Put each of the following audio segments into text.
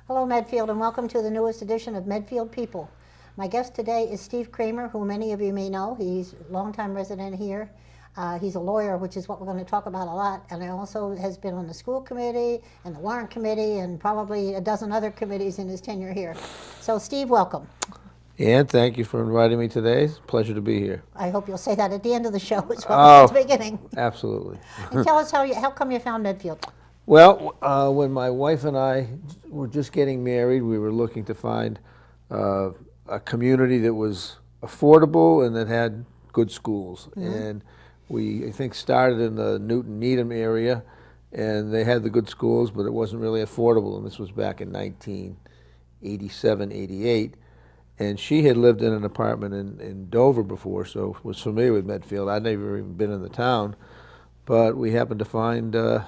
Hello, Medfield, and welcome to the newest edition of Medfield People. My guest today is Steve Kramer, who many of you may know. He's a longtime resident here. He's a lawyer, which is what we're going to talk about a lot, and he also has been on the school committee and the warrant committee and probably a dozen other committees in his tenure here. So, Steve, welcome. Ann, thank you for inviting me today. It's a pleasure to be here. I hope you'll say that at the end of the show as well as at the beginning. Absolutely. And tell us how come you found Medfield? Well, when my wife and I were just getting married, we were looking to find a community that was affordable and that had good schools. And we, I think, started in the Newton-Needham area, and they had the good schools, but it wasn't really affordable, and this was back in 1987, 88. And she had lived in an apartment in Dover before, so was familiar with Medfield. I'd never even been in the town, but we happened to find a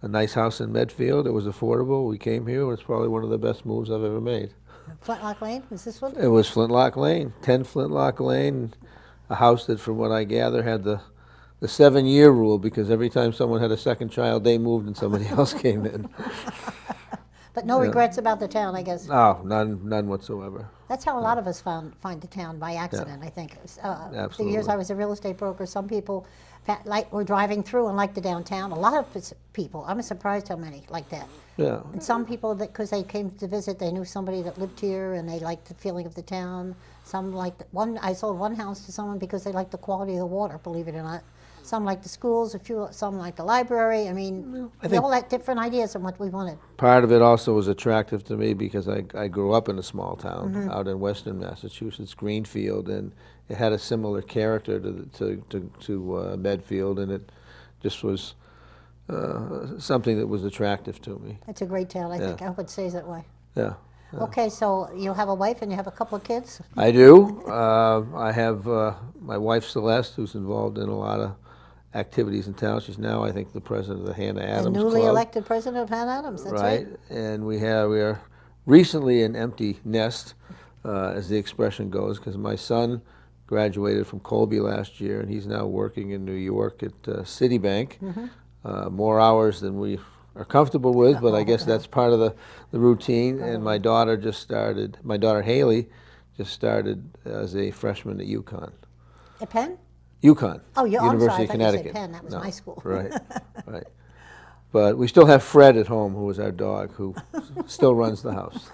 nice house in Medfield. It was affordable. We came here. It was probably one of the best moves I've ever made. Flintlock Lane, is this one? It was Flintlock Lane, 10 Flintlock Lane, a house that, from what I gather, had the 7-year rule, because every time someone had a second child, they moved and somebody else came in. But no regrets about the town, I guess. No, none whatsoever. That's how a lot of us find the town, by accident, I think. The years I was a real estate broker, some people were driving through and liked the downtown. A lot of people, I'm surprised how many like that. Yeah. And some people, because they came to visit, they knew somebody that lived here and they liked the feeling of the town. Some liked I sold one house to someone because they liked the quality of the water, believe it or not. Some like the schools, some like the library. I mean, we all had different ideas on what we wanted. Part of it also was attractive to me because I grew up in a small town out in western Massachusetts, Greenfield, and it had a similar character to Medfield, and it just was something that was attractive to me. It's a great town, I think. I hope it stays that way. Yeah. Okay, so you have a wife and you have a couple of kids? I do. I have my wife Celeste, who's involved in a lot of activities in town. She's now, I think, the president of the Hannah Adams The newly Club. elected president of Hannah Adams, that's right. And we are recently an empty nest, as the expression goes, because my son graduated from Colby last year, and he's now working in New York at Citibank. More hours than we are comfortable with, but I guess that's part of the routine. And my daughter Haley just started as a freshman at UConn. At Penn? UConn. Oh, University of of Connecticut. Penn. That was my school. Right, right. But we still have Fred at home, who is our dog, who still runs the house.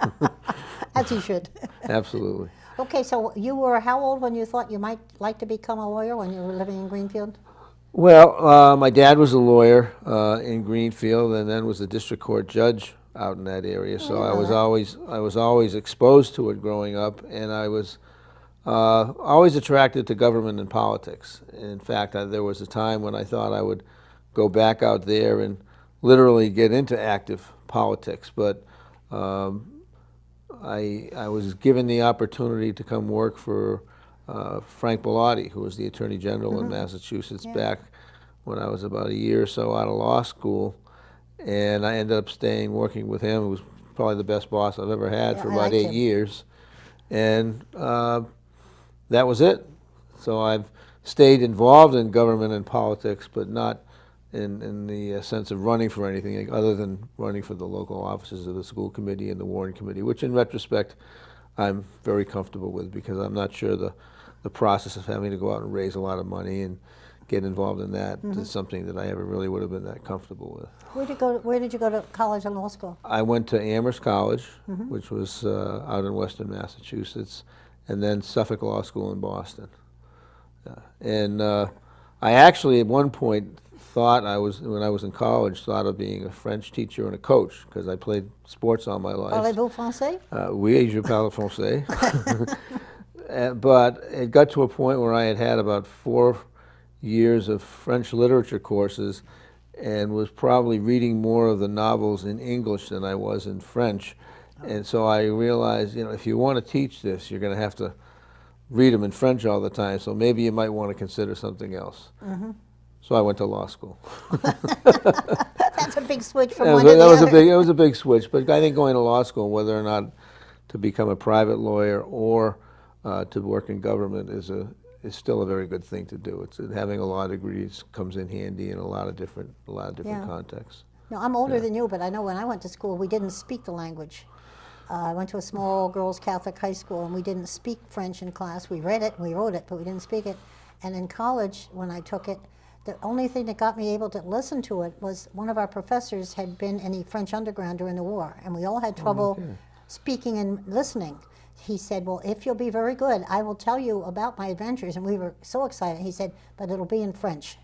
As he should. Absolutely. Okay, so you were how old when you thought you might like to become a lawyer when you were living in Greenfield? Well, my dad was a lawyer in Greenfield, and then was a district court judge out in that area. So I was always exposed to it growing up, and I was always attracted to government and politics. In fact, there was a time when I thought I would go back out there and literally get into active politics, but I was given the opportunity to come work for Frank Bellotti, who was the Attorney General in Massachusetts back when I was about a year or so out of law school, and I ended up working with him. He was probably the best boss I've ever had for about 8 years, and that was it. So I've stayed involved in government and politics, but not in the sense of running for anything other than running for the local offices of the school committee and the warrant committee, which in retrospect I'm very comfortable with, because I'm not sure the process of having to go out and raise a lot of money and get involved in that is something that I ever really would have been that comfortable with. Where did you go to college and law school? I went to Amherst College, which was out in western Massachusetts, and then Suffolk Law School in Boston. And I actually at one point when I was in college, thought of being a French teacher and a coach, because I played sports all my life. Parlez-vous français? Oui, je parle français. But it got to a point where I had about 4 years of French literature courses and was probably reading more of the novels in English than I was in French. And so I realized, if you want to teach this, you're going to have to read them in French all the time, so maybe you might want to consider something else. So I went to law school. That's a big switch from one to the other. It was a big switch, but I think going to law school, whether or not to become a private lawyer or to work in government, is still a very good thing to do. Having a law degree comes in handy in a lot of different contexts. No, I'm older than you, but I know when I went to school, we didn't speak the language. I went to a small girls' Catholic high school, and we didn't speak French in class. We read it and we wrote it, but we didn't speak it. And in college, when I took it, the only thing that got me able to listen to it was one of our professors had been in the French underground during the war, and we all had trouble speaking and listening. He said, well, if you'll be very good, I will tell you about my adventures. And we were so excited. He said, but it'll be in French.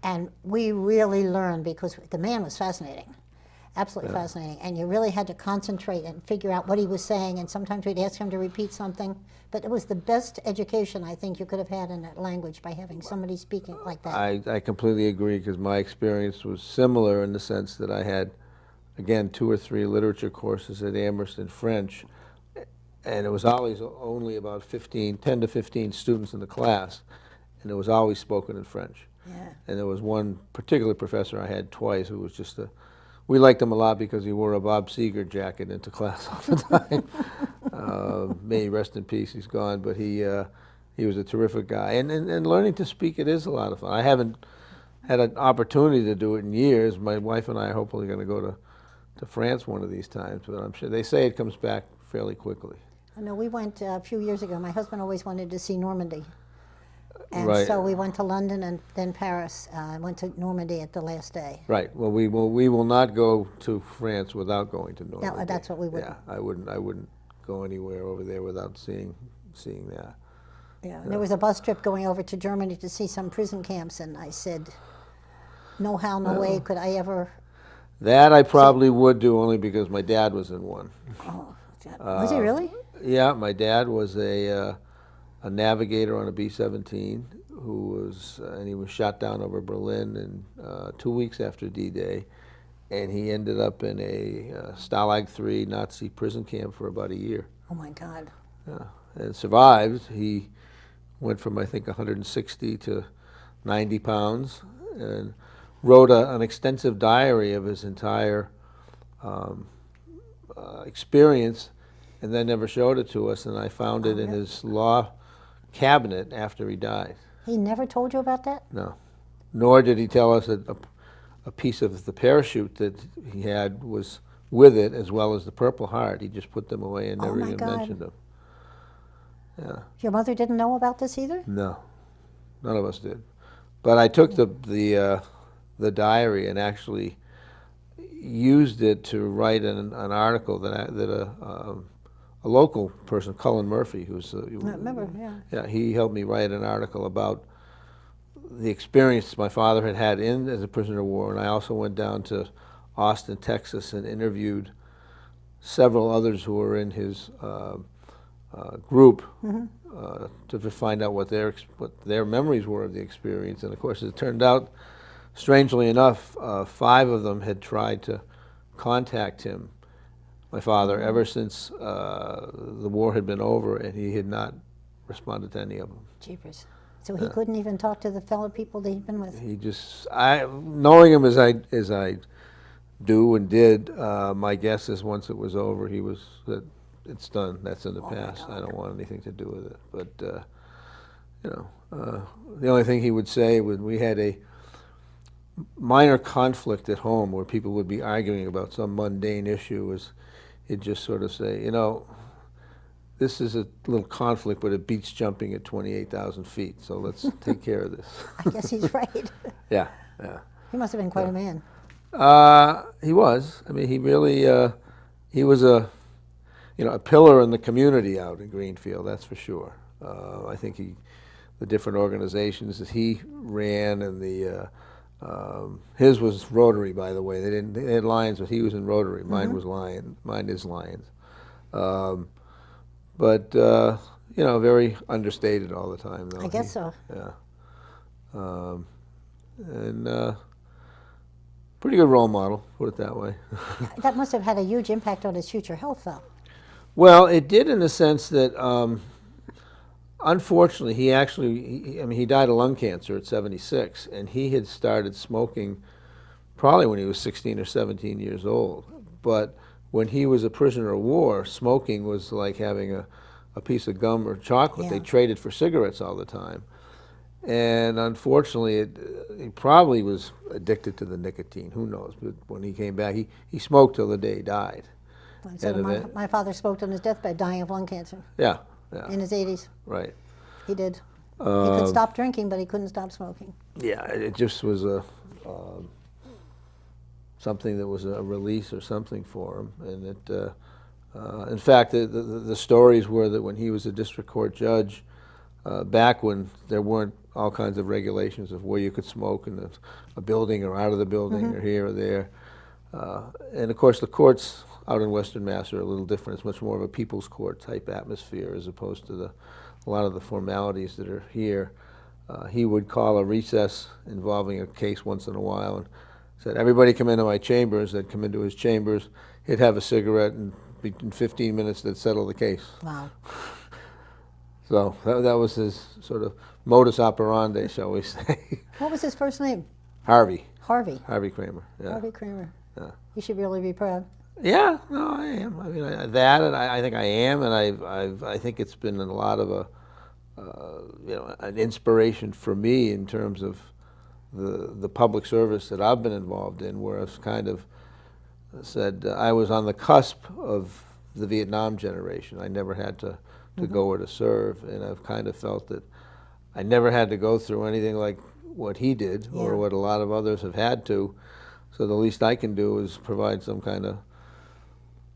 And we really learned because the man was fascinating. Absolutely fascinating. And you really had to concentrate and figure out what he was saying. And sometimes we'd ask him to repeat something. But it was the best education I think you could have had in that language by having somebody speaking like that. I completely agree, because my experience was similar in the sense that I had, again, 2 or 3 literature courses at Amherst in French. And it was always only about 10 to 15 students in the class. And it was always spoken in French. Yeah. And there was one particular professor I had twice who was just we liked him a lot because he wore a Bob Seger jacket into class all the time. May he rest in peace, he's gone, but he was a terrific guy. And learning to speak it is a lot of fun. I haven't had an opportunity to do it in years. My wife and I are hopefully going to go to France one of these times, but I'm sure they say it comes back fairly quickly. I know we went a few years ago. My husband always wanted to see Normandy. And Right. so we went to London and then Paris. I went to Normandy at the last day. Right. Well, we will not go to France without going to Normandy. No, that's what we would. Yeah, I wouldn't go anywhere over there without seeing that. Yeah. And there was a bus trip going over to Germany to see some prison camps, and I said, no how, no way could I ever. That I probably would do, only because my dad was in one. Oh, was he really? Yeah, my dad was a navigator on a B-17 and he was shot down over Berlin in 2 weeks after D-Day, and he ended up in a Stalag III Nazi prison camp for about a year. Oh my God. Yeah, and survived. He went from, I think, 160 to 90 pounds, and wrote an extensive diary of his entire experience, and then never showed it to us, and I found it in his law cabinet after he died. He never told you about that? No. Nor did he tell us that a piece of the parachute that he had was with it, as well as the Purple Heart. He just put them away and never even mentioned them. Yeah. Your mother didn't know about this either? No. None of us did. But I took the diary and actually used it to write an article that a local person, Cullen Murphy, who's I remember, yeah, he helped me write an article about the experience my father had had as a prisoner of war, and I also went down to Austin, Texas, and interviewed several others who were in his group to find out what their memories were of the experience. And of course, it turned out, strangely enough, 5 of them had tried to contact him, my father, ever since the war had been over, and he had not responded to any of them. Jeepers. So he couldn't even talk to the fellow people that he'd been with? He just, knowing him as I do and did, my guess is once it was over, he was that it's done. That's in the past. I don't want anything to do with it. But the only thing he would say when we had a minor conflict at home where people would be arguing about some mundane issue was he'd just sort of say, this is a little conflict, but it beats jumping at 28,000 feet, so let's take care of this. I guess he's right. Yeah. He must have been quite a man. He was. I mean, he really, he was a pillar in the community out in Greenfield, that's for sure. I think the different organizations that he ran, and his was Rotary, by the way. They had Lions, but he was in Rotary. Mine was Mine is Lions. But very understated all the time, though. I guess so. Yeah. And pretty good role model, put it that way. That must have had a huge impact on his future health, though. Well, it did in the sense that, unfortunately, he died of lung cancer at 76, and he had started smoking probably when he was 16 or 17 years old. But when he was a prisoner of war, smoking was like having a piece of gum or chocolate. Yeah. They traded for cigarettes all the time. And unfortunately, he probably was addicted to the nicotine. Who knows? But when he came back, he smoked till the day he died. So my father smoked on his deathbed, dying of lung cancer. Yeah, In his 80s. right. He did. He could stop drinking, but he couldn't stop smoking. Yeah, it just was something that was a release or something for him. And it, in fact, the stories were that when he was a district court judge, back when there weren't all kinds of regulations of where you could smoke in a building or out of the building or here or there. And of course, the courts out in Western Mass are a little different. It's much more of a people's court type atmosphere as opposed to a lot of the formalities that are here. He would call a recess involving a case once in a while and said, everybody come into my chambers. They'd come into his chambers. He'd have a cigarette, and in 15 minutes they'd settle the case. Wow. So that was his sort of modus operandi, shall we say. What was his first name? Harvey. Harvey. Harvey Kramer. Yeah. Harvey Kramer. Yeah. You should really be proud. Yeah, no, I am. I mean, I think I am, and I think it's been a lot of an inspiration for me in terms of the public service that I've been involved in, where I've kind of said I was on the cusp of the Vietnam generation. I never had to go or to serve, and I've kind of felt that I never had to go through anything like what he did or what a lot of others have had to. So the least I can do is provide some kind of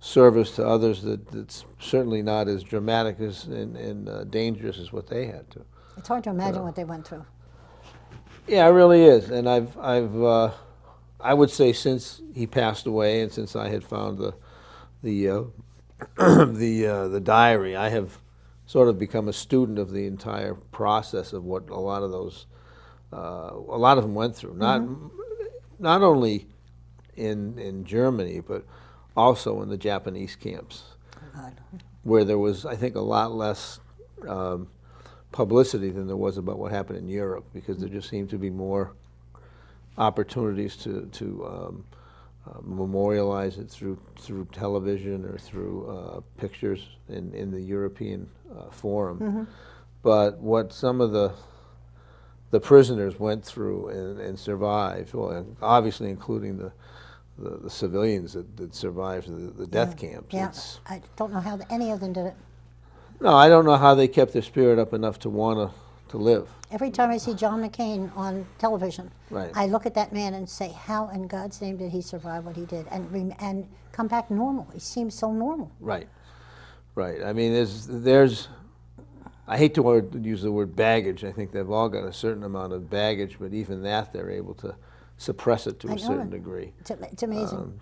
service to others that's certainly not as dramatic as and dangerous as what they had to. It's hard to imagine what they went through. Yeah, it really is. And I would say since he passed away and since I had found the diary, I have sort of become a student of the entire process of what a lot of them went through. Not only in Germany, but also in the Japanese camps, where there was, I think, a lot less publicity than there was about what happened in Europe, because there just seemed to be more opportunities to memorialize it through television or through pictures in the European forum. But what some of the prisoners went through and survived, well, obviously including the civilians that survived the death camps. Yeah, I don't know how any of them did it. No, I don't know how they kept their spirit up enough to want to live. Every time I see John McCain on television, Right. I look at that man and say, how in God's name did he survive what he did and come back normal? He seems so normal. Right, right. I mean, there's I hate to use the word baggage. I think they've all got a certain amount of baggage, but even that they're able to suppress it to a certain degree. It's amazing.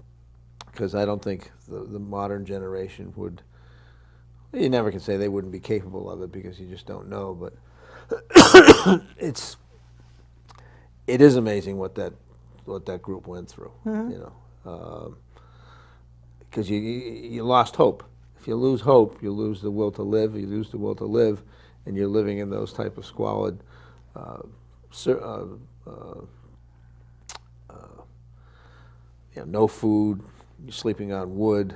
Because I don't think the modern generation would. You never can say they wouldn't be capable of it because you just don't know. But it is amazing what that group went through. You know, because you lost hope. If you lose hope, you lose the will to live. You lose the will to live, and you're living in those type of squalid. No food, you're sleeping on wood.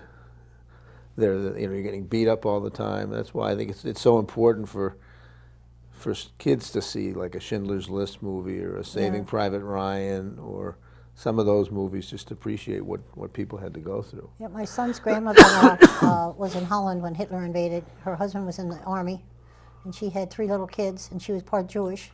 You're getting beat up all the time. That's why I think it's so important for kids to see like a Schindler's List movie or a Saving Private Ryan or some of those movies, just to appreciate what people had to go through. Yeah, my son's grandmother was in Holland when Hitler invaded. Her husband was in the army, and she had 3 little kids, and she was part Jewish.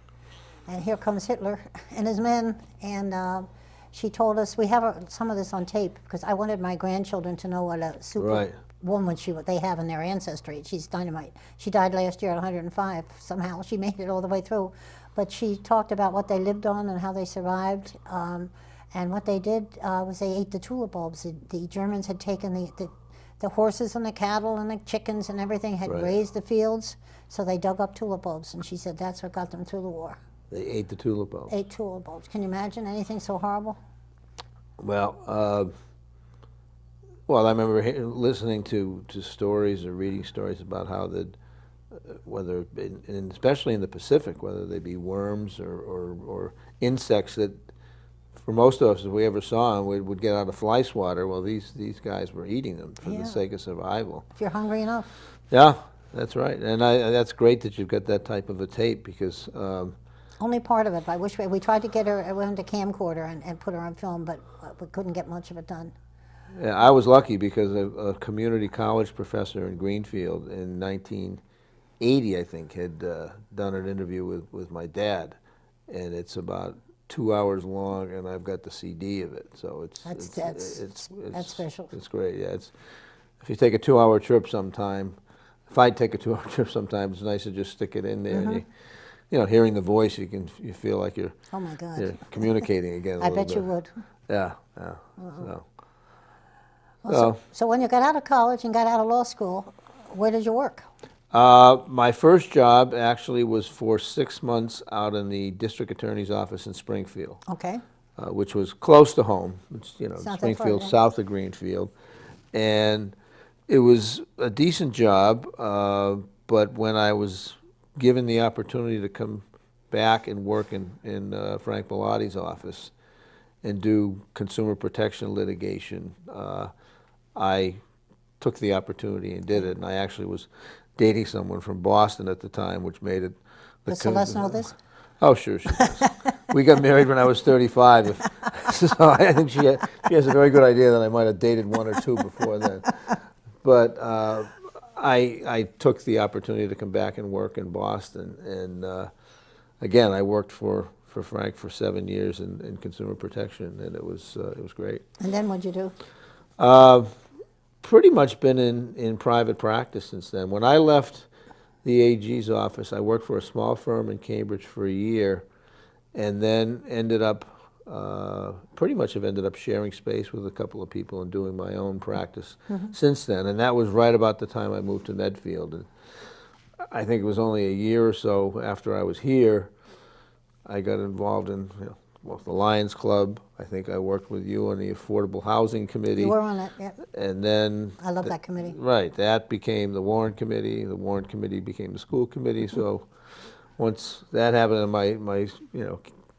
And here comes Hitler and his men, and she told us, we have some of this on tape, because I wanted my grandchildren to know what a super woman what they have in their ancestry. She's dynamite. She died last year at 105. Somehow she made it all the way through. But she talked about what they lived on and how they survived. And what they did was they ate the tulip bulbs. The Germans had taken the horses and the cattle and the chickens and everything, had raised the fields, so they dug up tulip bulbs. And she said that's what got them through the war. They ate the tulip bulbs. Ate tulip bulbs. Can you imagine anything so horrible? Well, I remember listening to stories or reading stories about how whether, especially in the Pacific, whether they be worms or insects that, for most of us, if we ever saw them, we would get out a fly swatter. Well, these guys were eating them for the sake of survival. If you're hungry enough. Yeah, that's right. And that's great that you've got that type of a tape, because Only part of it. I wish we tried to get her. I went to camcorder and put her on film, but we couldn't get much of it done. Yeah, I was lucky because a community college professor in Greenfield in 1980, I think, had done an interview with my dad, and it's about 2 hours long, and I've got the CD of it. So That's special. It's great. Yeah, if you take a 2 hour trip sometime, if I take a 2 hour trip sometime, it's nice to just stick it in there. And hearing the voice, you feel like you're Oh my God. you're communicating again. I bet you would. Yeah. So when you got out of college and got out of law school, where did you work? My first job actually was for 6 months out in the district attorney's office in Springfield, Okay. which was close to home. It's, Not that far, Springfield, yeah. south of Greenfield, and it was a decent job. But when I was given the opportunity to come back and work in Frank Bellatti's office and do consumer protection litigation, I took the opportunity and did it. And I actually was dating someone from Boston at the time, which made it. Does Celeste know this? Oh, sure, she does. We got married when I was 35, so I think she has a very good idea that I might have dated one or two before then. But I took the opportunity to come back and work in Boston, and again, I worked for Frank for 7 years in consumer protection, and it was great. And then what'd you do? Pretty much been in private practice since then. When I left the AG's office, I worked for a small firm in Cambridge for a year, and then pretty much have ended up sharing space with a couple of people and doing my own practice since then. And that was right about the time I moved to Medfield. And I think it was only a year or so after I was here, I got involved in the Lions Club. I think I worked with you on the Affordable Housing Committee. You were on it, yeah. And then I love that committee. Right, that became the Warrant Committee. The Warrant Committee became the School Committee. So once that happened, and my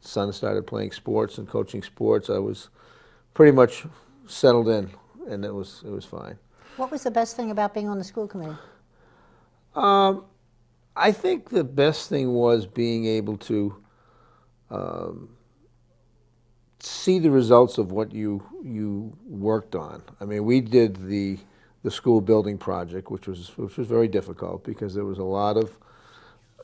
son started playing sports and coaching sports, I was pretty much settled in, and it was fine. What was the best thing about being on the school committee? I think the best thing was being able to see the results of what you worked on. I mean, we did the school building project, which was very difficult because there was a lot of,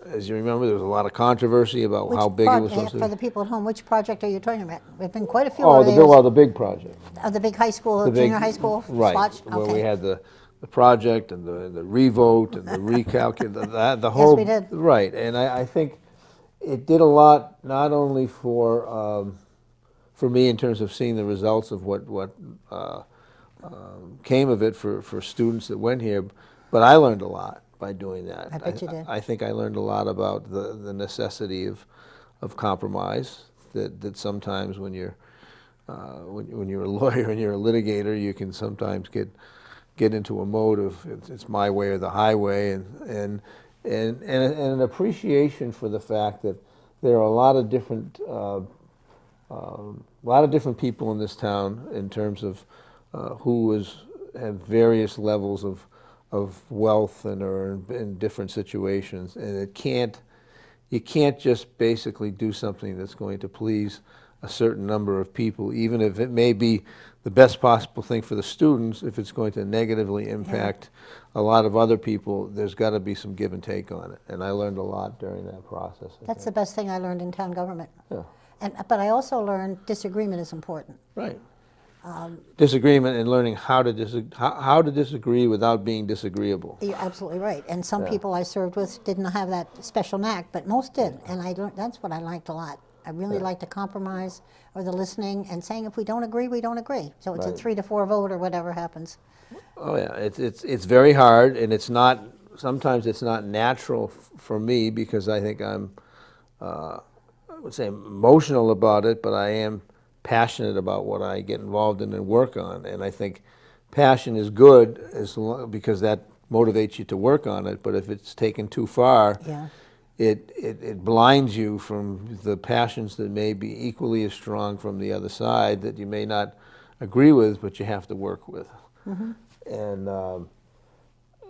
as you remember, there was a lot of controversy about how big it was supposed to be. For the people at home, which project are you talking about? There've been quite a few Oh, over the years. well, the big project. Of the big high school, The big- junior high school? Right, Swatch? where Okay. we had the project and the revote and the recalculate, the whole. we did. Right, and I think it did a lot, not only for me in terms of seeing the results of what came of it for students that went here, but I learned a lot by doing that. I bet you did. I think I learned a lot about the necessity of compromise, that sometimes when you're a lawyer and you're a litigator, you can sometimes get into a mode of it's my way or the highway, and an appreciation for the fact that there are a lot of different people in this town in terms of who have various levels of wealth and are in different situations, and you can't just basically do something that's going to please a certain number of people, even if it may be the best possible thing for the students. If it's going to negatively impact a lot of other people, there's got to be some give and take on it, and I learned a lot during that process. That's the best thing I learned in town government. Yeah. But I also learned disagreement is important. Right. Disagreement and learning how to disagree without being disagreeable. You're absolutely right. And some people I served with didn't have that special knack, but most did. And I learned, that's what I liked a lot. I really liked the compromise or the listening and saying if we don't agree, we don't agree. So it's a 3-4 vote or whatever happens. Oh yeah, it's very hard, and sometimes it's not natural for me because I think I'm I would say emotional about it, but I am passionate about what I get involved in and work on. And I think passion is good because that motivates you to work on it. But if it's taken too far, it blinds you from the passions that may be equally as strong from the other side that you may not agree with, but you have to work with. And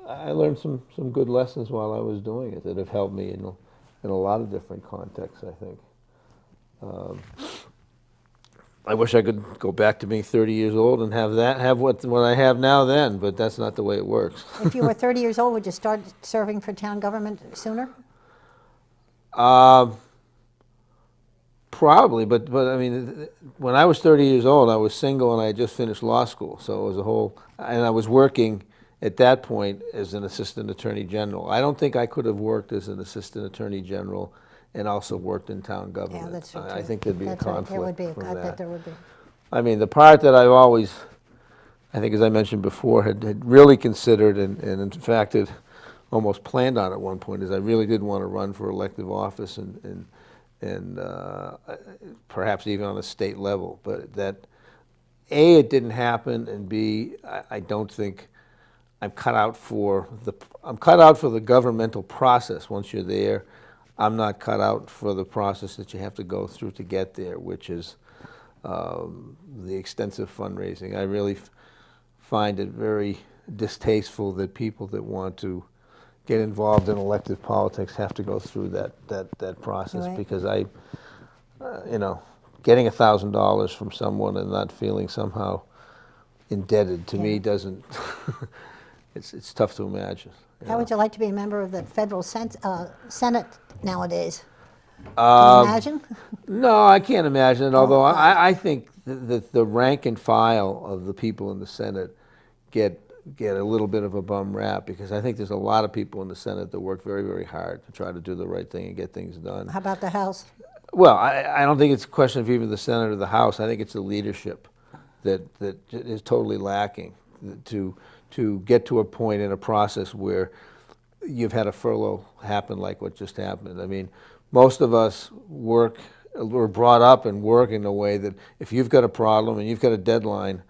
I learned some good lessons while I was doing it that have helped me. in a lot of different contexts, I think. I wish I could go back to being 30 years old and have what I have now then, but that's not the way it works. If you were 30 years old, would you start serving for town government sooner? Probably, but I mean, when I was 30 years old, I was single and I had just finished law school, so it was and I was working at that point as an assistant attorney general. I don't think I could have worked as an assistant attorney general and also worked in town government. Yeah, that's true. I think there'd be a conflict. There would be. from I that. bet there would be. I mean, the part that I've always, I think as I mentioned before, had really considered and in fact had almost planned on at one point is I really did want to run for elective office and perhaps even on a state level. But that, A, it didn't happen, and B, I don't think I'm cut out for the governmental process once you're there. I'm not cut out for the process that you have to go through to get there, which is the extensive fundraising. I really find it very distasteful that people that want to get involved in elective politics have to go through that process. Right. Because getting $1,000 from someone and not feeling somehow indebted to me doesn't. It's tough to imagine. How would you like to be a member of the federal Senate nowadays? Can you imagine? No, I can't imagine it, although I think that the rank and file of the people in the Senate get a little bit of a bum rap, because I think there's a lot of people in the Senate that work very, very hard to try to do the right thing and get things done. How about the House? Well, I don't think it's a question of even the Senate or the House. I think it's the leadership that is totally lacking to get to a point in a process where you've had a furlough happen like what just happened. I mean, most of us were brought up and work in a way that if you've got a problem and you've got a deadline,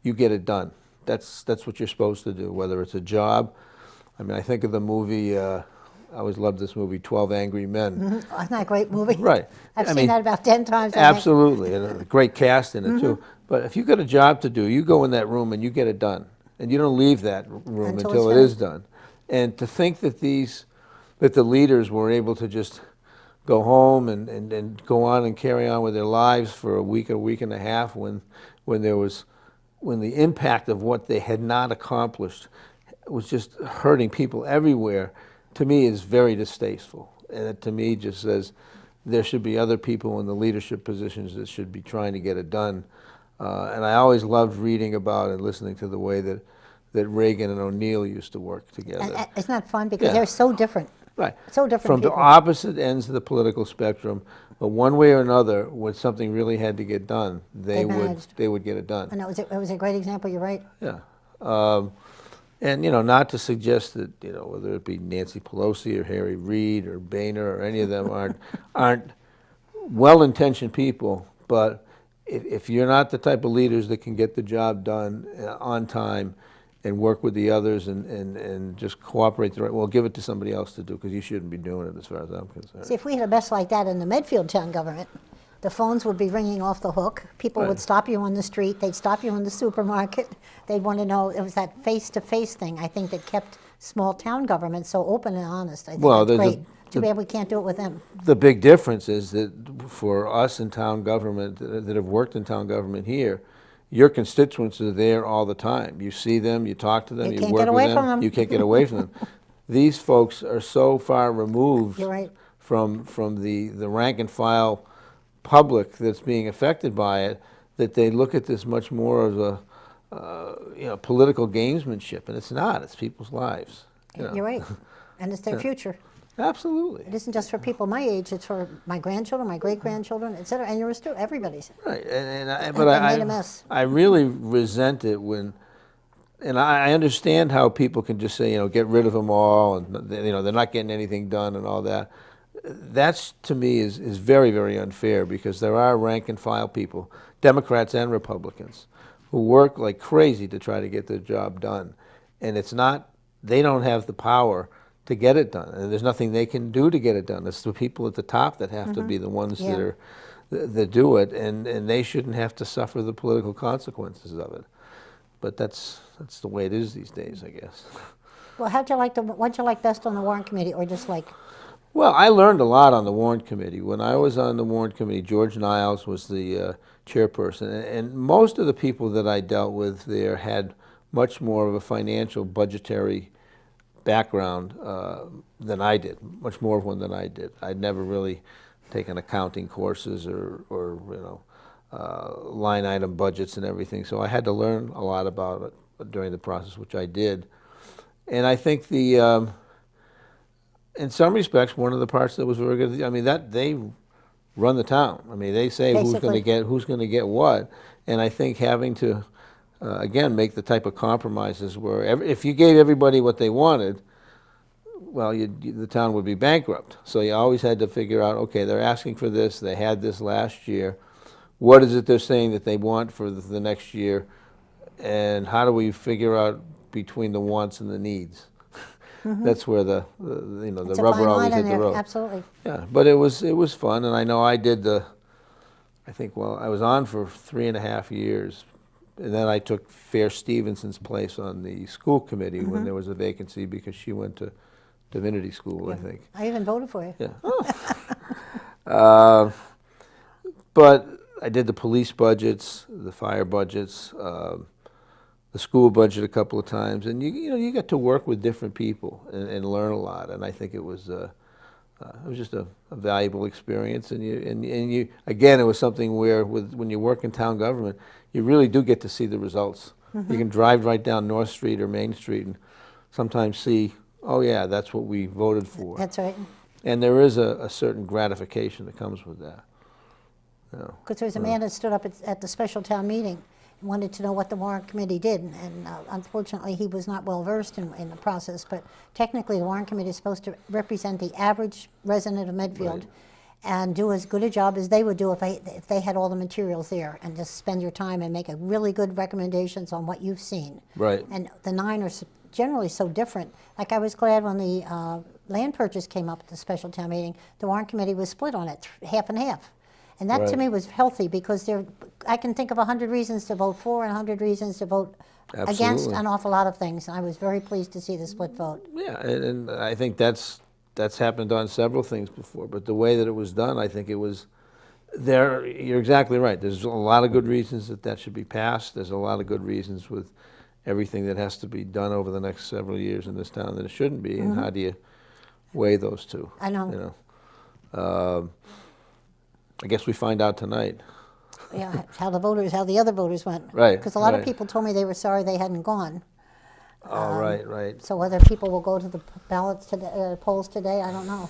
you get it done. That's what you're supposed to do, whether it's a job. I mean, I think of the movie, I always loved this movie, 12 Angry Men. Mm-hmm. Oh, isn't that a great movie? Right. I've seen that about 10 times. Absolutely, and a great cast in it too. But if you've got a job to do, you go in that room and you get it done. And you don't leave that room until it is done. And to think that the leaders were able to just go home and go on and carry on with their lives for a week and a half when the impact of what they had not accomplished was just hurting people everywhere, to me is very distasteful. And it to me just says there should be other people in the leadership positions that should be trying to get it done. And I always loved reading about and listening to the way that Reagan and O'Neill used to work together. And isn't that fun? Because they're so different. Right. So different From people. the opposite ends of the political spectrum, but one way or another, when something really had to get done, they would get it done. And it was a great example, you're right. Yeah. And, not to suggest that, whether it be Nancy Pelosi or Harry Reid or Boehner or any of them aren't well-intentioned people, but if you're not the type of leaders that can get the job done on time and work with the others and just cooperate, well, give it to somebody else to do, because you shouldn't be doing it as far as I'm concerned. See, if we had a mess like that in the Medfield town government, the phones would be ringing off the hook. People would stop you on the street. They'd stop you in the supermarket. They'd want to know. It was that face-to-face thing, I think, that kept small town government so open and honest. I think that's great. Too bad we can't do it with them. The big difference is that for us in town government that have worked in town government here, your constituents are there all the time. You see them, you talk to them, you can't work get away with from them. You can't get away from them. These folks are so far removed You're right. from the rank and file public that's being affected by it, that they look at this much more as a political gamesmanship, and it's not. It's people's lives. You're right. And it's their future. Absolutely. It isn't just for people my age, it's for my grandchildren, my great-grandchildren, et cetera, and yours too, everybody's. Right, But they made a mess. I really resent it when, and I understand how people can just say, get rid of them all, and they're not getting anything done and all that. That's, to me, is very, very unfair, because there are rank and file people, Democrats and Republicans, who work like crazy to try to get their job done. And it's not, they don't have the power to get it done, and there's nothing they can do to get it done. It's the people at the top that have to be the ones that do it, and they shouldn't have to suffer the political consequences of it. But that's the way it is these days, I guess. Well, what'd you like best on the warrant committee, or just like? Well, I learned a lot on the warrant committee. When I was on the warrant committee, George Niles was the chairperson, and most of the people that I dealt with there had much more of a financial, budgetary background than I did, much more of one than I did. I'd never really taken accounting courses or line item budgets and everything, so I had to learn a lot about it during the process, which I did. And I think in some respects, one of the parts that was very good, I mean, that they run the town. I mean, they say who's going to get what, and I think having to again make the type of compromises where if you gave everybody what they wanted, well, the town would be bankrupt. So you always had to figure out, okay, they're asking for this, they had this last year, what is it they're saying that they want for the next year, and how do we figure out between the wants and the needs? That's where the rubber always hit the road. Absolutely. Yeah, but it was fun, and I know I did I was on for 3.5 years, and then I took Fair Stevenson's place on the school committee when there was a vacancy because she went to divinity school, I think. I even voted for you. Yeah. But I did the police budgets, the fire budgets, the school budget a couple of times, and you get to work with different people and learn a lot. And I think it was just a valuable experience. And you again, it was something where when you work in town government, you really do get to see the results. You can drive right down North Street or Main Street and sometimes see, oh yeah, that's what we voted for. That's right. And there is a certain gratification that comes with that. Because there was a man that stood up at the special town meeting and wanted to know what the warrant committee did, and unfortunately he was not well versed in the process, but technically the warrant committee is supposed to represent the average resident of Medfield and do as good a job as they would do if they had all the materials there, and just spend your time and make a really good recommendations on what you've seen. Right. And the 9 are generally so different. Like, I was glad when the land purchase came up at the special town meeting, the warrant committee was split on it, half and half. And that to me was healthy, because I can think of 100 reasons to vote for and 100 reasons to vote against an awful lot of things. And I was very pleased to see the split vote. Yeah, and I think that's happened on several things before, but the way that it was done, I think it was there. You're exactly right. There's a lot of good reasons that should be passed. There's a lot of good reasons with everything that has to be done over the next several years in this town that it shouldn't be. And how do you weigh those two? I know. I guess we find out tonight. Yeah, how the other voters went. Right. Because a lot of people told me they were sorry they hadn't gone. Oh, right. So whether people will go to the polls today, I don't know.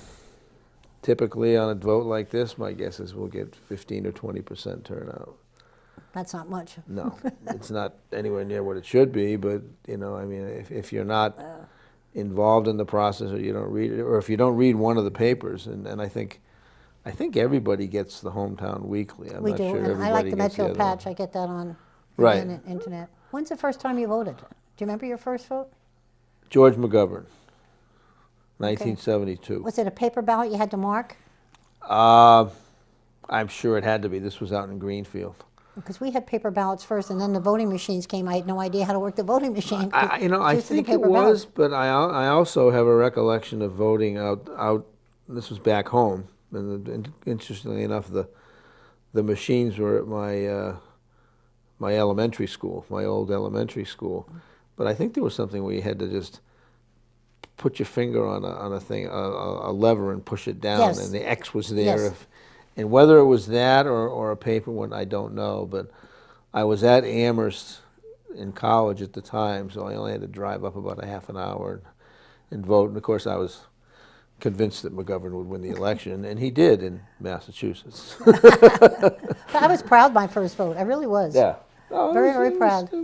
Typically on a vote like this, my guess is we'll get 15 or 20% turnout. That's not much. No, it's not anywhere near what it should be, but, I mean, if you're not involved in the process, or you don't read it, or if you don't read one of the papers, and I think everybody gets the Hometown Weekly. I'm We not do, sure and everybody I like the gets Medfield other patch. one. I get that on Right. the internet. When's the first time you voted? Do you remember your first vote? George McGovern, 1972. Was it a paper ballot you had to mark? I'm sure it had to be. This was out in Greenfield. Because we had paper ballots first, and then the voting machines came. I had no idea how to work the voting machine. I think it was, but I also have a recollection of voting out. This was back home, and interestingly enough, the machines were at my elementary school, my old elementary school. But I think there was something where you had to just put your finger on a thing, a lever, and push it down, and the X was there. Yes. And whether it was that or a paper one, I don't know. But I was at Amherst in college at the time, so I only had to drive up about a half an hour and vote. And of course, I was convinced that McGovern would win the election, and he did in Massachusetts. I was proud of my first vote. I really was. Yeah. Very proud. It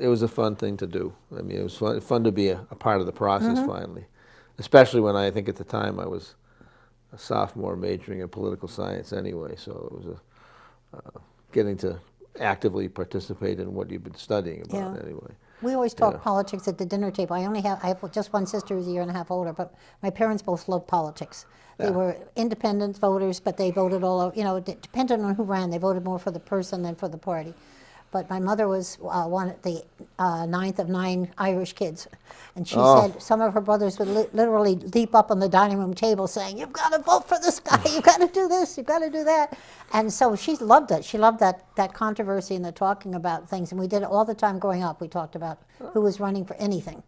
was a fun thing to do. I mean, it was fun to be a part of the process finally, especially when I think at the time I was a sophomore majoring in political science anyway, so it was getting to actively participate in what you've been studying about anyway. We always talk politics at the dinner table. I have just one sister who's a year and a half older, but my parents both loved politics. They were independent voters, but they voted all over, it depended on who ran. They voted more for the person than for the party. but my mother was the ninth of 9 Irish kids. And she Oh. said some of her brothers would literally leap up on the dining room table saying, "You've got to vote for this guy, you've got to do this, you've got to do that." And so she loved it. She loved that controversy and the talking about things. And we did it all the time growing up. We talked about who was running for anything.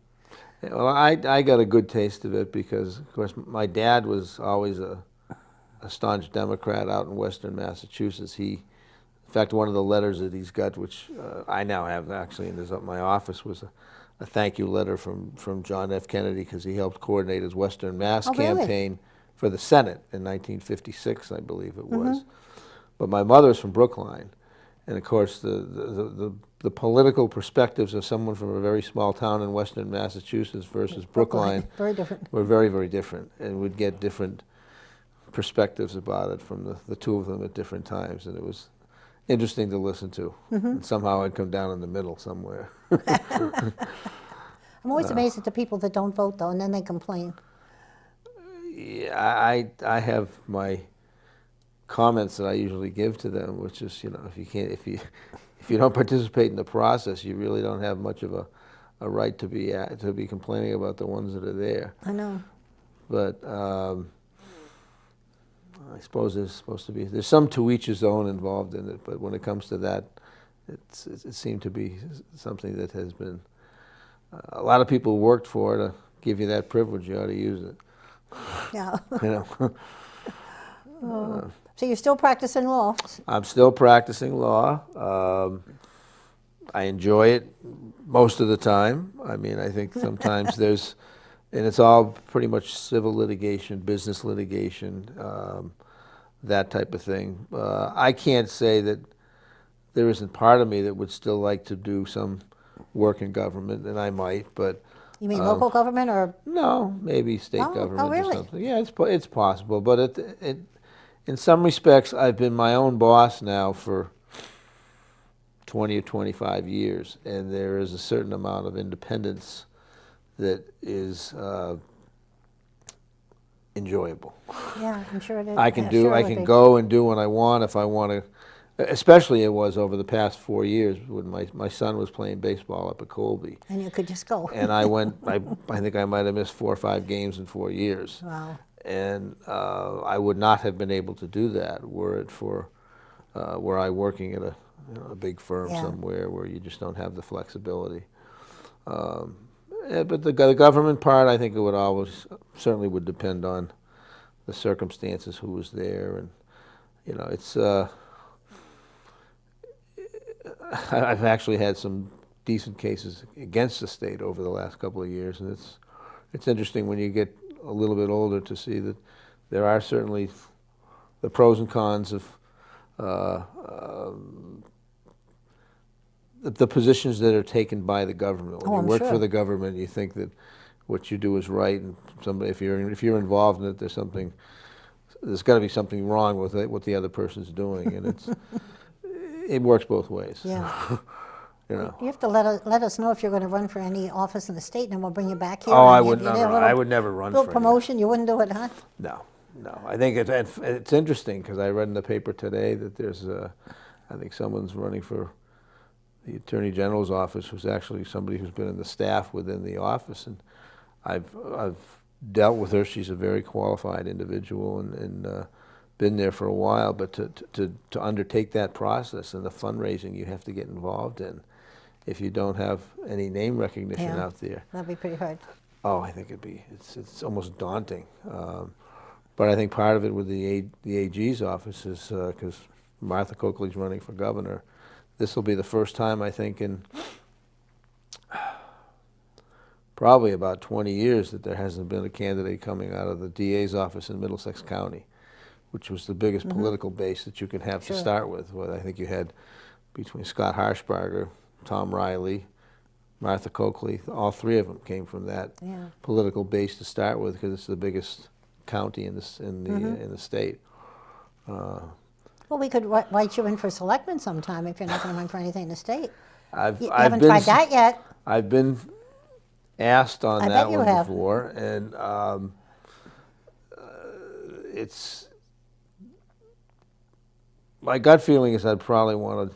Yeah, well, I got a good taste of it because, of course, my dad was always a staunch Democrat out in Western Massachusetts. In fact, one of the letters that he's got, which I now have actually in my office, was a thank you letter from John F. Kennedy because he helped coordinate his Western Mass campaign for the Senate in 1956, I believe it was. But my mother's from Brookline, and of course the political perspectives of someone from a very small town in Western Massachusetts versus Brookline very different. were very, very different, and we'd get different perspectives about it from the two of them at different times, and it was interesting to listen to. And somehow I'd come down in the middle somewhere. I'm always amazed at the people that don't vote, though, and then they complain. Yeah, I have my comments that I usually give to them, which is, if you don't participate in the process, you really don't have much of a right to be complaining about the ones that are there. I know. But I suppose there's some to each his own involved in it. But when it comes to that, it seemed to be something that has been a lot of people worked for to give you that privilege. You ought to use it. Yeah. So you're still practicing law? I'm still practicing law. I enjoy it most of the time. I mean, I think sometimes and it's all pretty much civil litigation, business litigation, that type of thing. I can't say that there isn't part of me that would still like to do some work in government, and I might, but... You mean local government or? No, maybe state government really? or something. Yeah, it's possible, but in some respects, I've been my own boss now for 20 or 25 years, and there is a certain amount of independence that is enjoyable. Yeah, I'm sure it is. I can go and do what I want if I want to. Especially it was over the past 4 years when my son was playing baseball up at Colby. And you could just go. And I went. I think I might have missed 4 or 5 games in 4 years. Wow. And I would not have been able to do that were it for were I working at a big firm somewhere where you just don't have the flexibility. But the government part, I think it would certainly would depend on the circumstances, who was there, and it's. I've actually had some decent cases against the state over the last couple of years, and it's interesting when you get a little bit older to see that there are certainly the pros and cons of the positions that are taken by the government. When you work for the government, you think that what you do is right, and if you're involved in it, there's got to be something wrong with what the other person's doing, and it works both ways. Yeah. You have to let us know if you're going to run for any office in the state, and then we'll bring you back here. Oh, I would never. I would never run for promotion. You wouldn't do it, huh? No. I think it's interesting because I read in the paper today that there's I think someone's running for the Attorney General's office who's actually somebody who's been in the staff within the office, and I've dealt with her. She's a very qualified individual and been there for a while, but to undertake that process and the fundraising you have to get involved in, if you don't have any name recognition out there, that'd be pretty hard. Oh, I think it's almost daunting. But I think part of it with the AG's office is because Martha Coakley's running for governor. This will be the first time, I think, in probably about 20 years that there hasn't been a candidate coming out of the DA's office in Middlesex County, which was the biggest political base that you could have to start with. Well, I think you had between Scott Harshbarger, Tom Riley, Martha Coakley, all three of them came from that political base to start with because it's the biggest county in the state. Well, we could write you in for selectman sometime if you're not going to run for anything in the state. You I've haven't tried that yet. I've been asked on that one before, and it's my gut feeling is I'd probably want to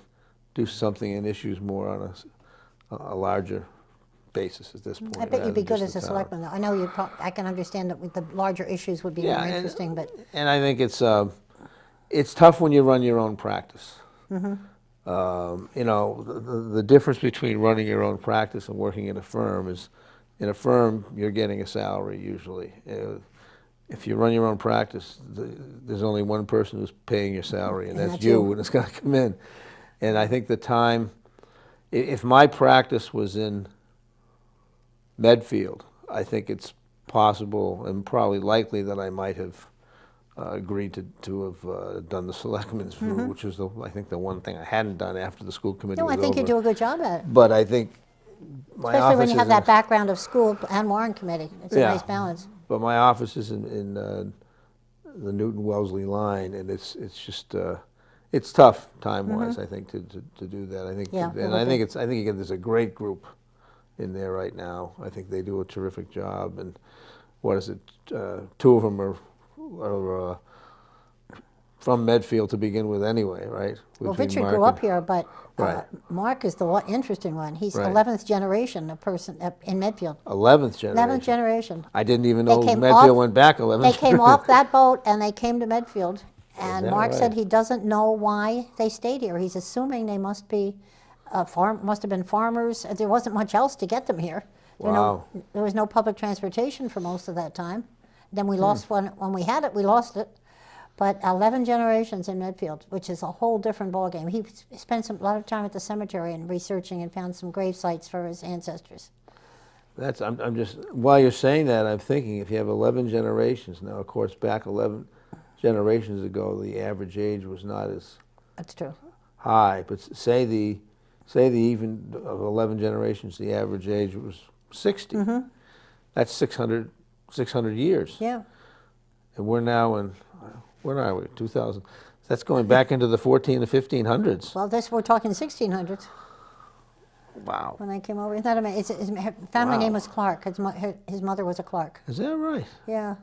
do something in issues more on a larger basis at this point. I bet rather you'd be than good just as a the town. selectman. I know I can understand that with the larger issues would be more interesting, but and I think it's tough when you run your own practice. You know, the difference between running your own practice and working in a firm is, in a firm, you're getting a salary usually. If you run your own practice, there's only one person who's paying your salary, and that's you, and it's got to come in. And I think the time, if my practice was in Medfield, I think it's possible and probably likely that I might have agreed to have done the selectmen's route, which was, I think, the one thing I hadn't done after the school committee no, was I think over. you do a good job at it. But I think my Especially when office you have is that background of school and warrant committee. It's a Yeah. nice balance. But my office is in the Newton Wellesley line, and it's just it's tough time-wise. I think to do that. I think, Yeah, it and would I be. think again, there's a great group in there right now. I think they do a terrific job. And what is it? Two of them are from Medfield to begin with, anyway, right? Well, Between Richard Mark grew up and- here, but Right. Mark is the interesting one. He's Right. 11th generation, a person in Medfield. 11th generation. 11th generation. I didn't even They know came Medfield off- went back 11 They came off that boat and they came to Medfield. And that Mark said right? he doesn't know why they stayed here. He's assuming they must be must have been farmers. There wasn't much else to get them here. Wow. There was no public transportation for most of that time. Then we lost when we had it, we lost it. But 11 generations in Medfield, which is a whole different ballgame. He spent a lot of time at the cemetery and researching and found some grave sites for his ancestors. I'm just, while you're saying that, I'm thinking if you have 11 generations, now of course back 11 generations ago, the average age was not as That's true. high, but say the even of 11 generations, the average age was 60. That's 600 years. Yeah. And we're now in, when are we, 2000? That's going back into the 14 to 1500s. Well, we're talking 1600s Wow. when I came over. Isn't that amazing? His family Wow. name was Clark. His mother was a Clark. Is that right? Yeah.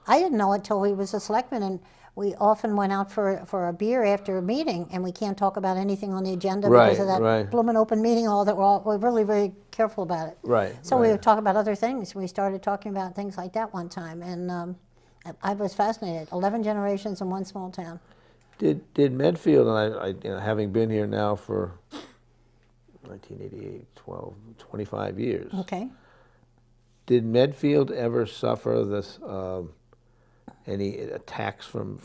I didn't know it till he was a selectman, and we often went out for a beer after a meeting, and we can't talk about anything on the agenda because of that Right. bloomin' open meeting law that we're really very careful about it. Right. So we right. would talk about other things. We started talking about things like that one time, and I was fascinated. 11 generations in one small town. Did Medfield, and I you know, having been here now for 1988, 25 years, Okay. did Medfield ever suffer this any attacks from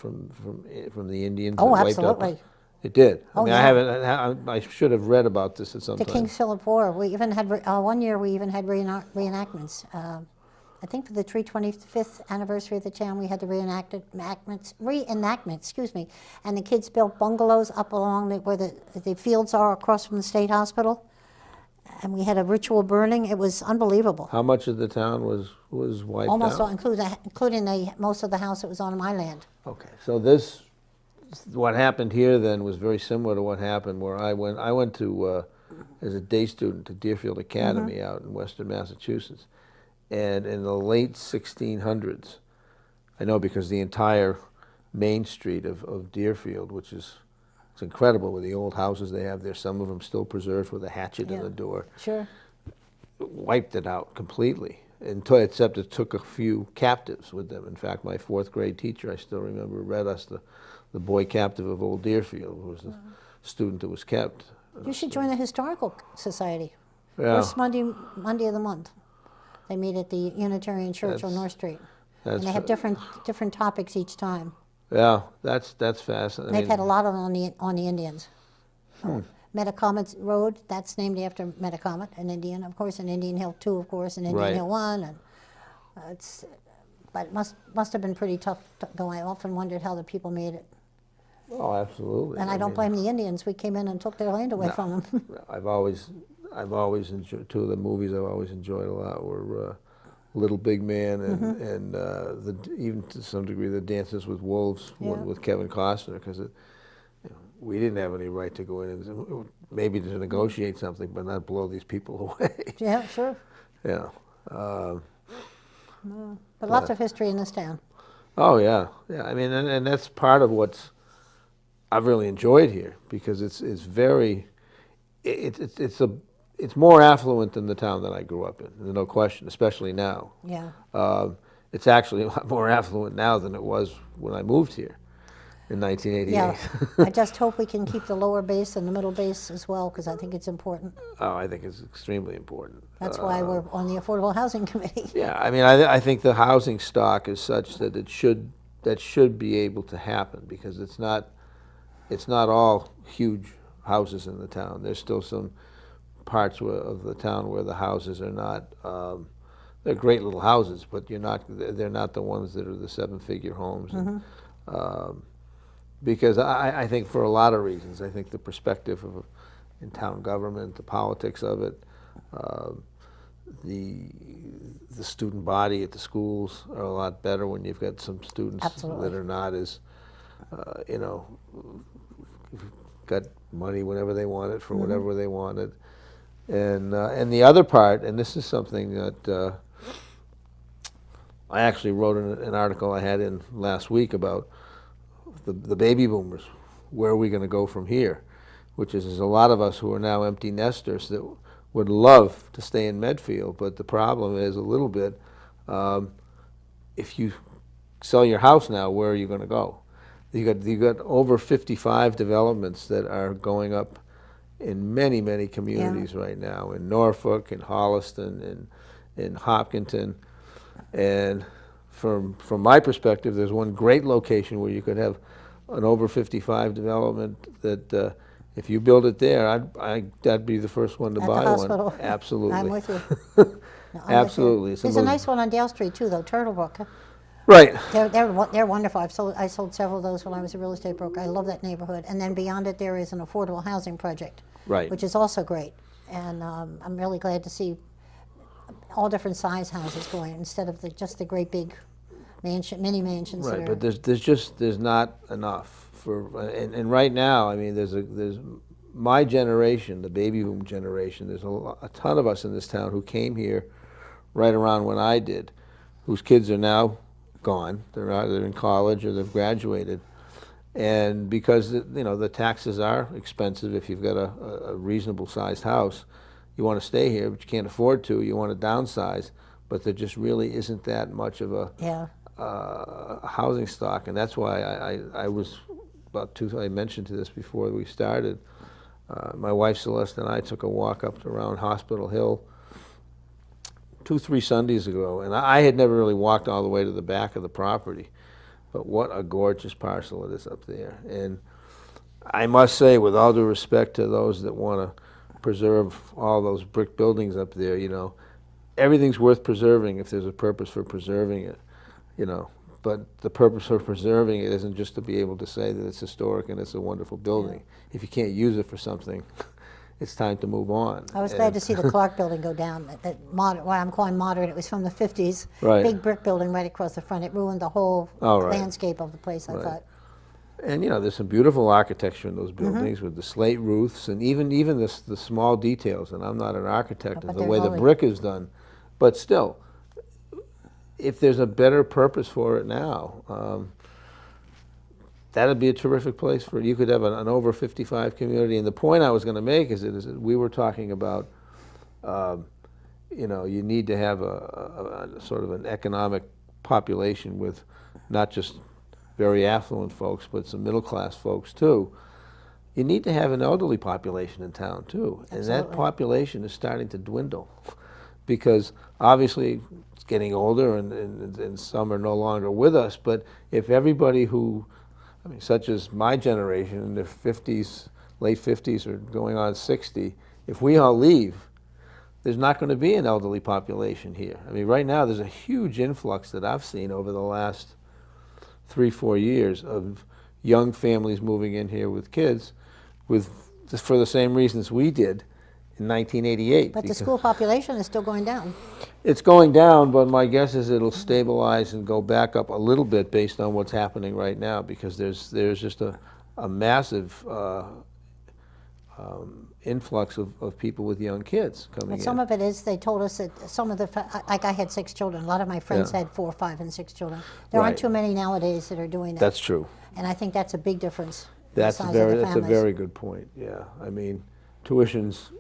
the Indians? Oh, that wiped out- absolutely. It did. I Oh, mean, yeah. I should have read about this at some The time. King Philip War. We even had one year. We even had reenactments. I think for the 325th anniversary of the town, we had the reenactment. Excuse me. And the kids built bungalows up along where the fields are across from the state hospital. And we had a ritual burning. It was unbelievable. How much of the town was wiped Almost all, out? including most of the house that was on my land. Okay, so what happened here then was very similar to what happened where I went to as a day student to Deerfield Academy out in Western Massachusetts, and in the late 1600s, I know because the entire main street of Deerfield, which is it's incredible with the old houses they have there, some of them still preserved with a hatchet in Yeah. the door, Sure. wiped it out completely, except it took a few captives with them. In fact, my fourth grade teacher, I still remember, read us the boy captive of Old Deerfield, who was the student that was kept. You should join the Historical Society. Yeah. First Monday of the month. They meet at the Unitarian Church on North Street. And they have different topics each time. Yeah, that's fascinating. They've had a lot of them on the Indians. Metacomet Road, that's named after Metacomet, an Indian, of course, and Indian Hill 2, of course, and Indian Right. Hill 1. And but it must have been pretty tough going. I often wondered how the people made it. Oh, absolutely. And I don't blame the Indians. We came in and took their land away from them. I've always enjoyed, two of the movies I've always enjoyed a lot were Little Big Man and even to some degree the Dances with Wolves with Kevin Costner, because we didn't have any right to go in and maybe to negotiate something, but not blow these people away. Yeah, sure. Yeah. But lots of history in this town. Oh yeah, yeah. I mean, and that's part of what's I've really enjoyed here because it's very, it's more affluent than the town that I grew up in. There's no question, especially now. Yeah. It's actually a lot more affluent now than it was when I moved here in 1988. Yeah. I just hope we can keep the lower base and the middle base as well, because I think it's important. Oh, I think it's extremely important. That's why we're on the Affordable Housing Committee. Yeah, I mean, I think the housing stock is such that it should be able to happen, because it's not all huge houses in the town. There's still some parts of the town where the houses are not. They're great little houses, but they're not the ones that are the seven-figure homes. Mm-hmm. And, because I think for a lot of reasons, I think the perspective in town government, the politics of it, the student body at the schools are a lot better when you've got some students Absolutely. that are not as, got money whenever they want it for Mm-hmm. whatever they want it. And the other part, and this is something that I actually wrote an article I had in last week about the baby boomers. Where are we going to go from here? Which is, there's a lot of us who are now empty nesters that would love to stay in Medfield, but the problem is a little bit, if you sell your house now, where are you going to go? You got over 55 developments that are going up in many, many communities right now, in Norfolk, in Holliston, in Hopkinton. And from my perspective, there's one great location where you could have an over 55 development that if you build it there, I'd be the first one to At buy the hospital. one. Absolutely. I'm with you. No, I'm Absolutely. with you. There's a nice one on Dale Street too, though, Turtlebrook. Right. They're wonderful. I sold several of those when I was a real estate broker. I love that neighborhood. And then beyond it, there is an affordable housing project, Right. which is also great. And I'm really glad to see all different size houses going instead of just the great big mini mansions. Right, but there's not enough and right now, I mean, there's my generation, the baby boom generation. There's a ton of us in this town who came here right around when I did, whose kids are now gone. They're either in college or they've graduated, and because the taxes are expensive if you've got a reasonable sized house, you want to stay here, but you can't afford to. You want to downsize, but there just really isn't that much of a housing stock, and that's why I was I mentioned to this before we started. My wife Celeste and I took a walk up around Hospital Hill 2-3 Sundays ago, and I had never really walked all the way to the back of the property, but what a gorgeous parcel it is up there. And I must say, with all due respect to those that want to preserve all those brick buildings up there, everything's worth preserving if there's a purpose for preserving it, but the purpose for preserving it isn't just to be able to say that it's historic and it's a wonderful building. If you can't use it for something, it's time to move on. I was glad to see the Clark building go down. That what I'm calling modern, it was from the 50s. Right. Big brick building right across the front. It ruined the whole landscape of the place, I thought. And there's some beautiful architecture in those buildings with the slate roofs and even the small details. And I'm not an architect of the way the brick is done, but still, if there's a better purpose for it now, that'd be a terrific place for it. You could have an over 55 community. And the point I was going to make is that we were talking about, you need to have a sort of an economic population with not just very affluent folks, but some middle-class folks too. You need to have an elderly population in town too. Absolutely. And that population is starting to dwindle because obviously it's getting older and some are no longer with us, but if everybody such as my generation in their 50s, late 50s or going on 60, if we all leave, there's not going to be an elderly population here. I mean, right now there's a huge influx that I've seen over the last 3-4 years of young families moving in here with kids for the same reasons we did in 1988. But the school population is still going down. It's going down, but my guess is it'll stabilize and go back up a little bit based on what's happening right now, because there's just a massive influx of people with young kids coming in. But some of it is, they told us that some of like I had 6 children. A lot of my friends had 4, 5, and 6 children. There aren't too many nowadays that are doing that. That's true. And I think that's a big difference. That's size of the that's a families. very good point. Yeah, I mean, tuitions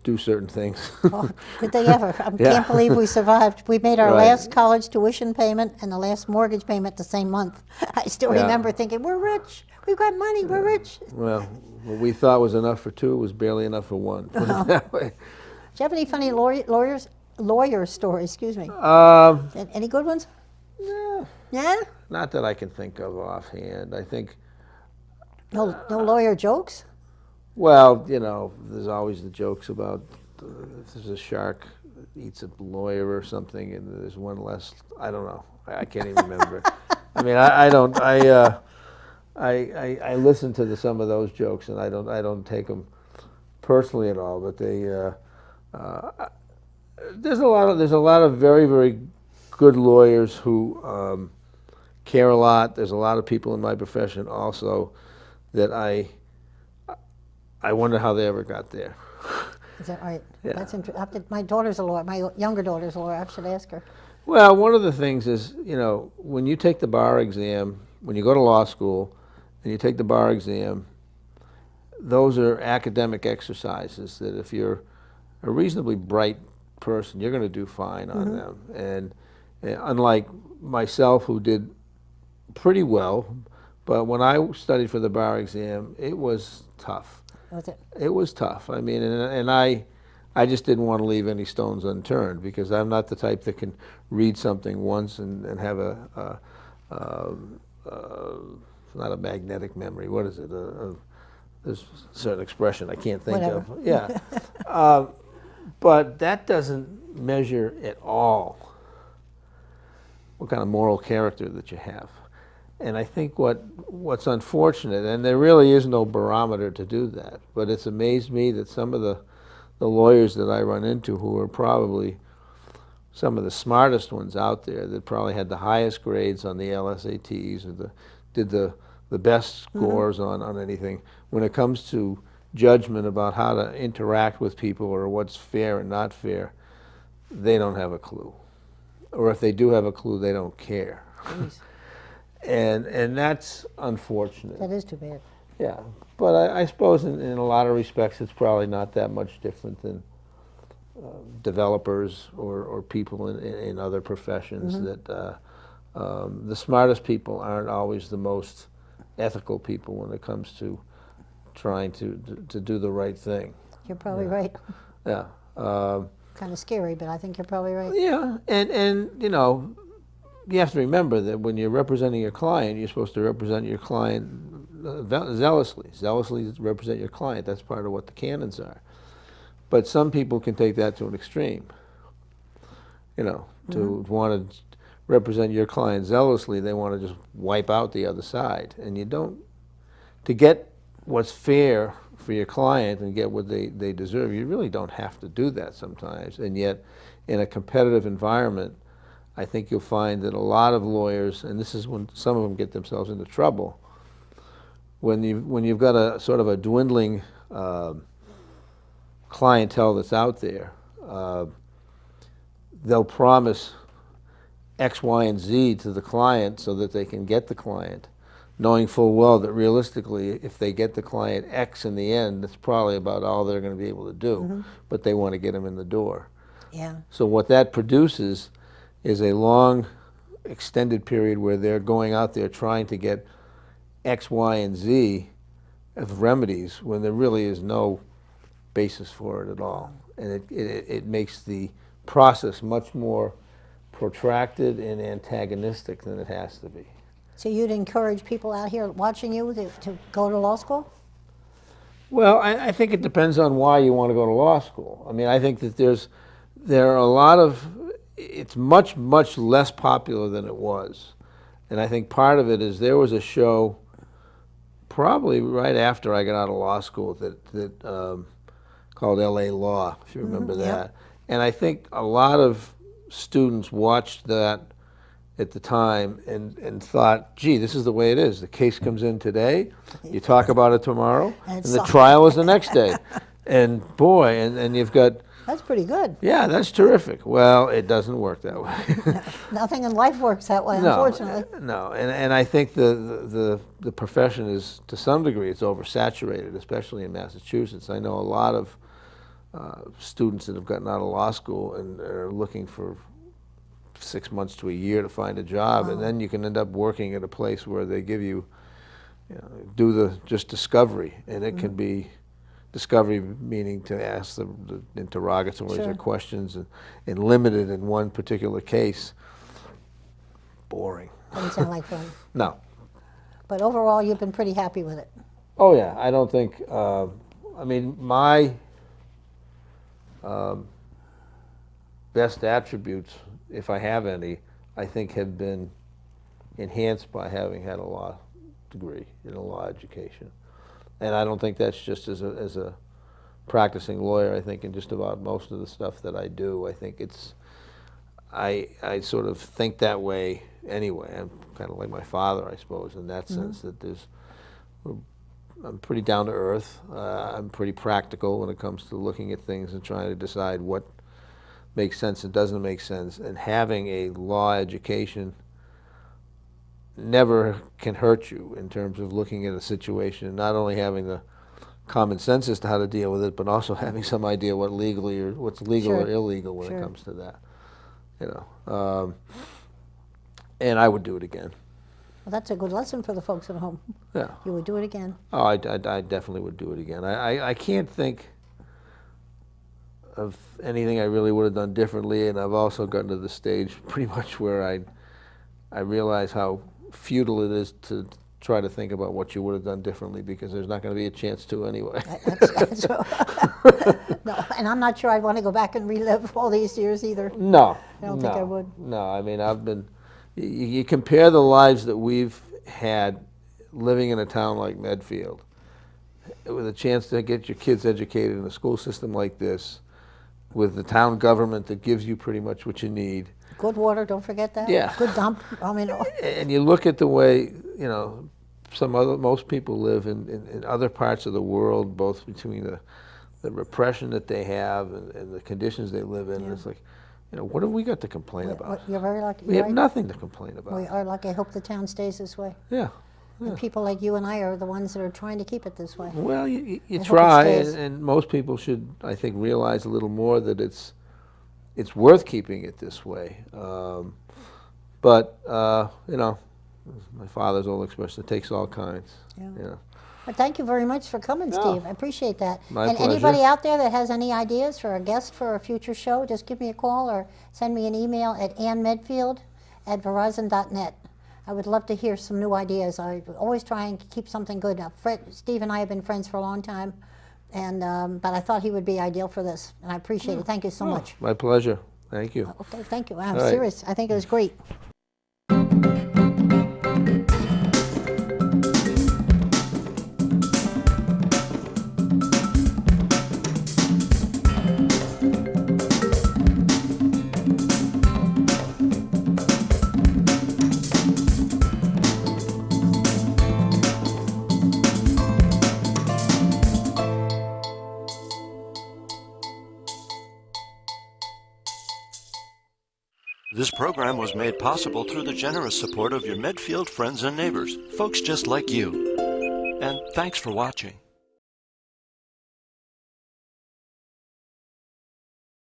do certain things. Oh, did they ever? I Yeah. can't believe we survived. We made our Right. last college tuition payment and the last mortgage payment the same month. I still Yeah. remember thinking, we're rich. We've got money. We're rich. Well, what we thought was enough for two was barely enough for one. Put it that way. Do you have any funny lawyer stories? Excuse me. Any good ones? Yeah, Yeah? not that I can think of offhand. I think, No lawyer jokes? well, you know, there's always the jokes about if there's a shark that eats a lawyer or something, and there's one less. I don't know. I can't even remember. I mean, I don't. I listen to some of those jokes, and I don't take them personally at all. But there's a lot of very, very good lawyers who care a lot. There's a lot of people in my profession also that I wonder how they ever got there. Is that right? Yeah. That's interesting. My daughter's a lawyer. My younger daughter's a lawyer. I should ask her. Well, one of the things is, you know, when you take the bar exam, when you go to law school and you take the bar exam, those are academic exercises that if you're a reasonably bright person, you're going to do fine on them. And unlike myself, who did pretty well, but when I studied for the bar exam, it was tough. Was it? It was tough. I mean, and I just didn't want to leave any stones unturned because I'm not the type that can read something once and have not a magnetic memory. What is it? There's a certain expression I can't think Whatever. of. Yeah. But that doesn't measure at all what kind of moral character that you have. And I think what's unfortunate, and there really is no barometer to do that, but it's amazed me that some of the lawyers that I run into who are probably some of the smartest ones out there that probably had the highest grades on the LSATs or did the best scores on anything, when it comes to judgment about how to interact with people or what's fair and not fair, they don't have a clue. Or if they do have a clue, they don't care. Jeez. And that's unfortunate. That is too bad. Yeah, but I suppose in a lot of respects it's probably not that much different than developers or people in other professions that the smartest people aren't always the most ethical people when it comes to trying to do the right thing. You're probably right. Yeah. Kind of scary, but I think you're probably right. Yeah, and you know, you have to remember that when you're representing your client, you're supposed to represent your client zealously represent your client. That's part of what the canons are. But some people can take that to an extreme. You know, to want to represent your client zealously, they want to just wipe out the other side. And you don't, to get what's fair for your client and get what they deserve, you really don't have to do that sometimes. And yet, in a competitive environment, I think you'll find that a lot of lawyers, and this is when some of them get themselves into trouble, when you've got a sort of a dwindling clientele that's out there, they'll promise X, Y, and Z to the client so that they can get the client, knowing full well that realistically, if they get the client X in the end, that's probably about all they're going to be able to do, but they want to get them in the door. Yeah. So what that produces is a long, extended period where they're going out there trying to get X, Y, and Z of remedies when there really is no basis for it at all. And it makes the process much more protracted and antagonistic than it has to be. So you'd encourage people out here watching you to go to law school? Well, I think it depends on why you want to go to law school. I mean, I think that there are a lot of, it's much, much less popular than it was. And I think part of it is there was a show probably right after I got out of law school that called L.A. Law, if you remember that. Yep. And I think a lot of students watched that at the time and thought, gee, this is the way it is. The case comes in today, you talk about it tomorrow, and the trial is the next day. And boy, and you've got That's pretty good. Yeah, that's terrific. Well, it doesn't work that way. Nothing in life works that way, unfortunately. No, and I think the profession is, to some degree, it's oversaturated, especially in Massachusetts. I know a lot of students that have gotten out of law school and are looking for 6 months to a year to find a job, and then you can end up working at a place where they give you, do the just discovery, and it can be discovery meaning to ask the interrogatories or questions and limited in one particular case. Boring. Doesn't sound like fun. No. But overall, you've been pretty happy with it. Oh yeah, I don't think, I mean, my best attributes, if I have any, I think have been enhanced by having had a law degree in a law education. And I don't think that's just as a practicing lawyer. I think in just about most of the stuff that I do, I think it's, I sort of think that way anyway. I'm kind of like my father, I suppose, in that sense, that I'm pretty down to earth. I'm pretty practical when it comes to looking at things and trying to decide what makes sense and doesn't make sense. And having a law education never can hurt you in terms of looking at a situation, not only having the common sense as to how to deal with it, but also having some idea what legally or what's legal or illegal when it comes to that. And I would do it again. Well, that's a good lesson for the folks at home. Yeah. You would do it again. Oh, I definitely would do it again. I can't think of anything I really would have done differently, and I've also gotten to the stage pretty much where I realize how futile it is to try to think about what you would have done differently, because there's not going to be a chance to anyway. No, and I'm not sure I'd want to go back and relive all these years either. No. I don't think I would. No, I mean, you compare the lives that we've had living in a town like Medfield, with a chance to get your kids educated in a school system like this, with the town government that gives you pretty much what you need. Good water, don't forget that. Yeah. Good dump. I mean, and you look at the way, most people live in other parts of the world, both between the repression that they have and the conditions they live in. And it's like, what have we got to complain about? You're very lucky. We have nothing to complain about. We are lucky. I hope the town stays this way. Yeah. And people like you and I are the ones that are trying to keep it this way. Well, you try, and most people should, I think, realize a little more that it's worth keeping it this way. But my father's old expression, it takes all kinds. Yeah. Well, thank you very much for coming, Steve. I appreciate that. My and pleasure. Anybody out there that has any ideas for a guest for a future show, just give me a call or send me an email at annmedfield@verizon.net. I would love to hear some new ideas. I always try and keep something good. Steve and I have been friends for a long time, and but I thought he would be ideal for this, and I appreciate it. Thank you so much. My pleasure. Thank you. Okay, thank you. I'm serious. I think it was great. This program was made possible through the generous support of your Medfield friends and neighbors, folks just like you. And thanks for watching.